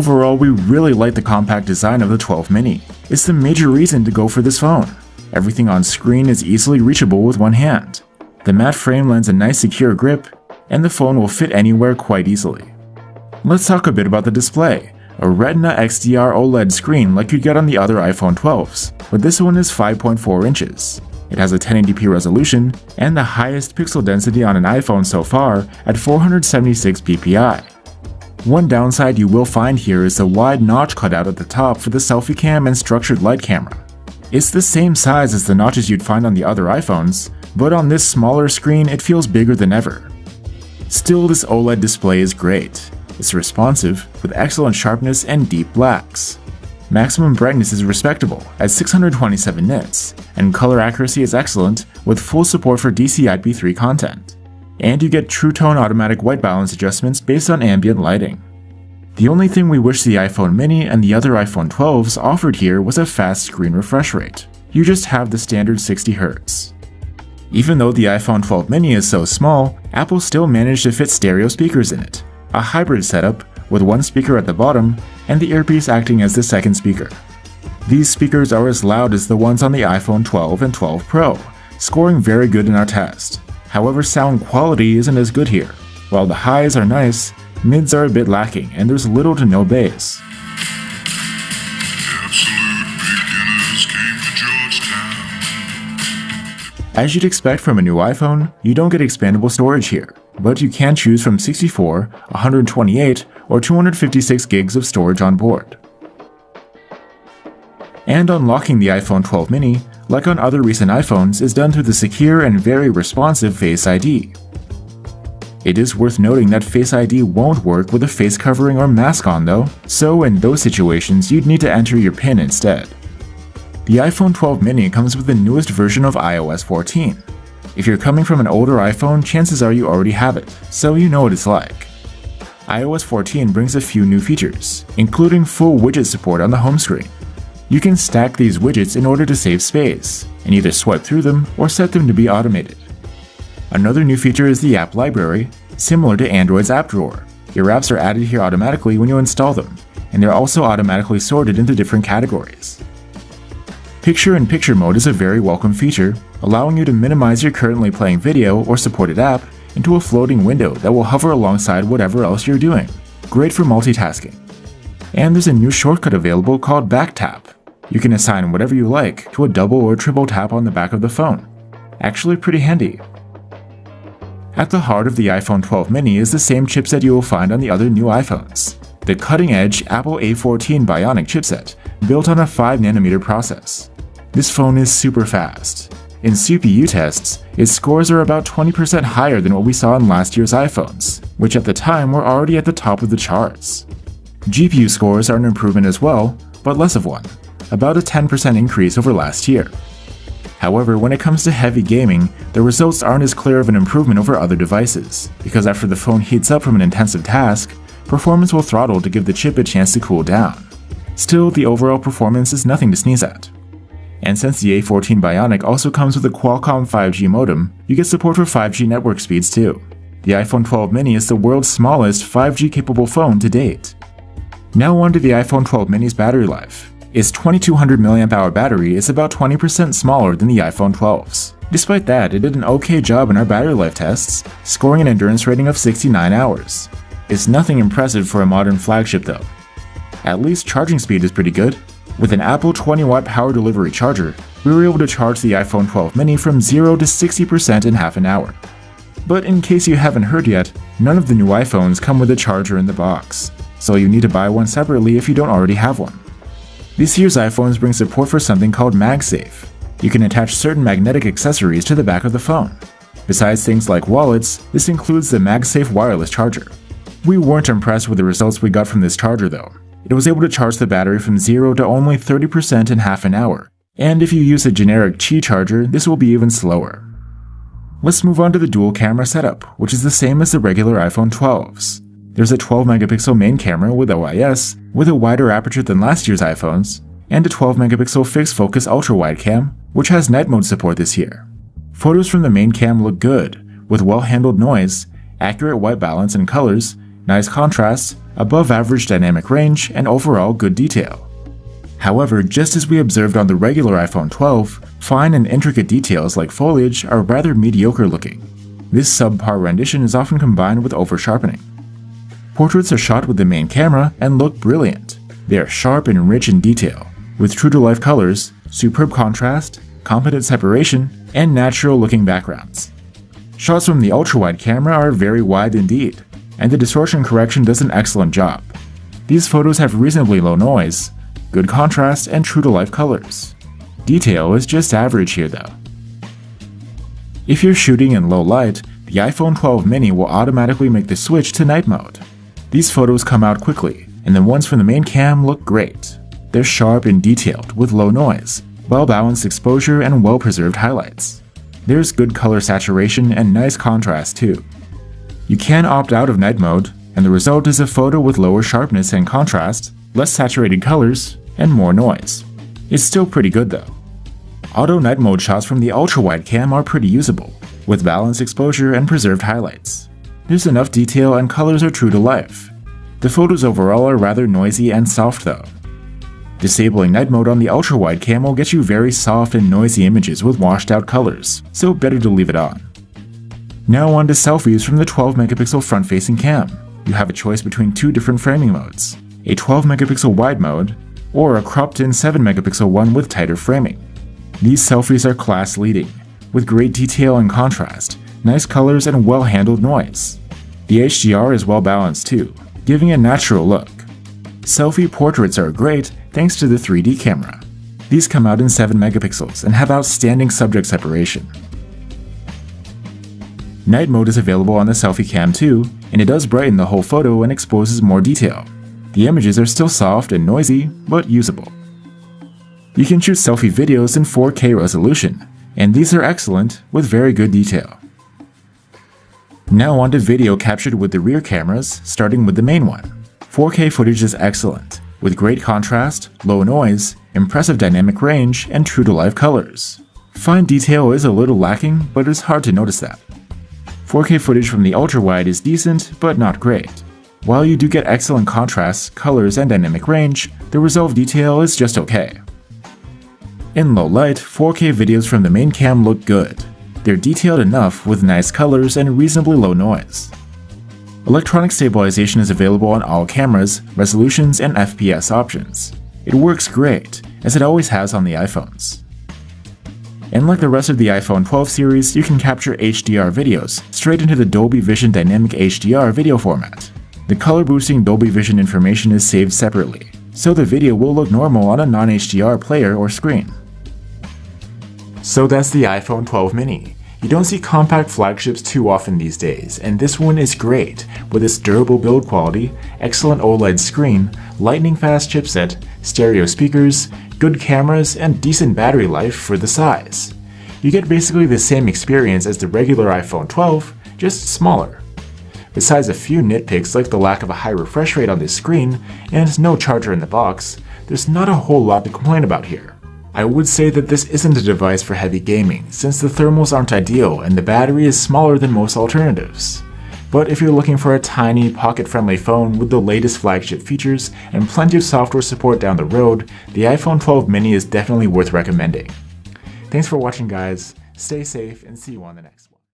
Overall, we really like the compact design of the 12 mini. It's the major reason to go for this phone. Everything on screen is easily reachable with one hand. The matte frame lends a nice secure grip, and the phone will fit anywhere quite easily. Let's talk a bit about the display. A Retina XDR OLED screen like you'd get on the other iPhone 12s, but this one is 5.4 inches. It has a 1080p resolution and the highest pixel density on an iPhone so far at 476 ppi. One downside you will find here is the wide notch cutout at the top for the selfie cam and structured light camera. It's the same size as the notches you'd find on the other iPhones, but on this smaller screen it feels bigger than ever. Still, this OLED display is great. It's responsive, with excellent sharpness and deep blacks. Maximum brightness is respectable at 627 nits, and color accuracy is excellent with full support for DCI-P3 content. And you get True Tone automatic white balance adjustments based on ambient lighting. The only thing we wish the iPhone mini and the other iPhone 12s offered here was a fast screen refresh rate. You just have the standard 60Hz. Even though the iPhone 12 mini is so small, Apple still managed to fit stereo speakers in it, a hybrid setup with one speaker at the bottom and the earpiece acting as the second speaker. These speakers are as loud as the ones on the iPhone 12 and 12 Pro, scoring very good in our test. However, sound quality isn't as good here. While the highs are nice, mids are a bit lacking and there's little to no bass. As you'd expect from a new iPhone, you don't get expandable storage here, but you can choose from 64, 128, or 256 gigs of storage on board. And unlocking the iPhone 12 mini, like on other recent iPhones, is done through the secure and very responsive Face ID. It is worth noting that Face ID won't work with a face covering or mask on though, so in those situations you'd need to enter your PIN instead. The iPhone 12 mini comes with the newest version of iOS 14. If you're coming from an older iPhone, chances are you already have it, so you know what it's like. iOS 14 brings a few new features, including full widget support on the home screen. You can stack these widgets in order to save space, and either swipe through them or set them to be automated. Another new feature is the app library, similar to Android's app drawer. Your apps are added here automatically when you install them, and they're also automatically sorted into different categories. Picture-in-picture mode is a very welcome feature, allowing you to minimize your currently playing video or supported app into a floating window that will hover alongside whatever else you're doing. Great for multitasking. And there's a new shortcut available called Back Tap. You can assign whatever you like to a double or triple tap on the back of the phone. Actually pretty handy. At the heart of the iPhone 12 mini is the same chipset you will find on the other new iPhones. The cutting-edge Apple A14 Bionic chipset, built on a 5nm process. This phone is super fast. In CPU tests, its scores are about 20% higher than what we saw in last year's iPhones, which at the time were already at the top of the charts. GPU scores are an improvement as well, but less of one, about a 10% increase over last year. However, when it comes to heavy gaming, the results aren't as clear of an improvement over other devices, because after the phone heats up from an intensive task, performance will throttle to give the chip a chance to cool down. Still, the overall performance is nothing to sneeze at. And since the A14 Bionic also comes with a Qualcomm 5G modem, you get support for 5G network speeds too. The iPhone 12 mini is the world's smallest 5G capable phone to date. Now on to the iPhone 12 mini's battery life. Its 2200 mAh battery is about 20% smaller than the iPhone 12's. Despite that, it did an okay job in our battery life tests, scoring an endurance rating of 69 hours. It's nothing impressive for a modern flagship though. At least charging speed is pretty good. With an Apple 20-watt power delivery charger, we were able to charge the iPhone 12 mini from 0 to 60% in half an hour. But in case you haven't heard yet, none of the new iPhones come with a charger in the box, so you need to buy one separately if you don't already have one. This year's iPhones bring support for something called MagSafe. You can attach certain magnetic accessories to the back of the phone. Besides things like wallets, this includes the MagSafe wireless charger. We weren't impressed with the results we got from this charger though. It was able to charge the battery from 0 to only 30% in half an hour, and if you use a generic Qi charger, this will be even slower. Let's move on to the dual camera setup, which is the same as the regular iPhone 12s. There's a 12-megapixel main camera with OIS, with a wider aperture than last year's iPhones, and a 12-megapixel fixed focus ultra-wide cam, which has night mode support this year. Photos from the main cam look good, with well-handled noise, accurate white balance and colors, nice contrast, above average dynamic range, and overall good detail. However, just as we observed on the regular iPhone 12, fine and intricate details like foliage are rather mediocre looking. This subpar rendition is often combined with over-sharpening. Portraits are shot with the main camera and look brilliant. They are sharp and rich in detail, with true-to-life colors, superb contrast, competent separation, and natural-looking backgrounds. Shots from the ultra-wide camera are very wide indeed, and the distortion correction does an excellent job. These photos have reasonably low noise, good contrast, and true-to-life colors. Detail is just average here though. If you're shooting in low light, the iPhone 12 mini will automatically make the switch to night mode. These photos come out quickly, and the ones from the main cam look great. They're sharp and detailed with low noise, well-balanced exposure, and well-preserved highlights. There's good color saturation and nice contrast too. You can opt out of night mode, and the result is a photo with lower sharpness and contrast, less saturated colors, and more noise. It's still pretty good though. Auto night mode shots from the ultra-wide cam are pretty usable, with balanced exposure and preserved highlights. There's enough detail and colors are true to life. The photos overall are rather noisy and soft though. Disabling night mode on the ultra-wide cam will get you very soft and noisy images with washed out colors, so better to leave it on. Now on to selfies from the 12 megapixel front-facing cam. You have a choice between two different framing modes, a 12 megapixel wide mode, or a cropped-in 7 megapixel one with tighter framing. These selfies are class-leading, with great detail and contrast, nice colors, and well-handled noise. The HDR is well-balanced too, giving a natural look. Selfie portraits are great thanks to the 3D camera. These come out in 7 megapixels and have outstanding subject separation. Night mode is available on the selfie cam too, and it does brighten the whole photo and exposes more detail. The images are still soft and noisy, but usable. You can shoot selfie videos in 4K resolution, and these are excellent with very good detail. Now on to video captured with the rear cameras, starting with the main one. 4K footage is excellent, with great contrast, low noise, impressive dynamic range, and true-to-life colors. Fine detail is a little lacking, but it's hard to notice that. 4K footage from the ultra-wide is decent, but not great. While you do get excellent contrast, colors, and dynamic range, the resolve detail is just okay. In low light, 4K videos from the main cam look good. They're detailed enough with nice colors and reasonably low noise. Electronic stabilization is available on all cameras, resolutions, and FPS options. It works great, as it always has on the iPhones. And like the rest of the iPhone 12 series, you can capture HDR videos straight into the Dolby Vision Dynamic HDR video format. The color-boosting Dolby Vision information is saved separately, so the video will look normal on a non-HDR player or screen. So that's the iPhone 12 mini. You don't see compact flagships too often these days, and this one is great, with its durable build quality, excellent OLED screen, lightning-fast chipset, stereo speakers, good cameras, and decent battery life for the size. You get basically the same experience as the regular iPhone 12, just smaller. Besides a few nitpicks like the lack of a high refresh rate on this screen and no charger in the box, there's not a whole lot to complain about here. I would say that this isn't a device for heavy gaming, since the thermals aren't ideal and the battery is smaller than most alternatives. But if you're looking for a tiny, pocket-friendly phone with the latest flagship features and plenty of software support down the road, the iPhone 12 mini is definitely worth recommending. Thanks for watching guys, stay safe and see you on the next one.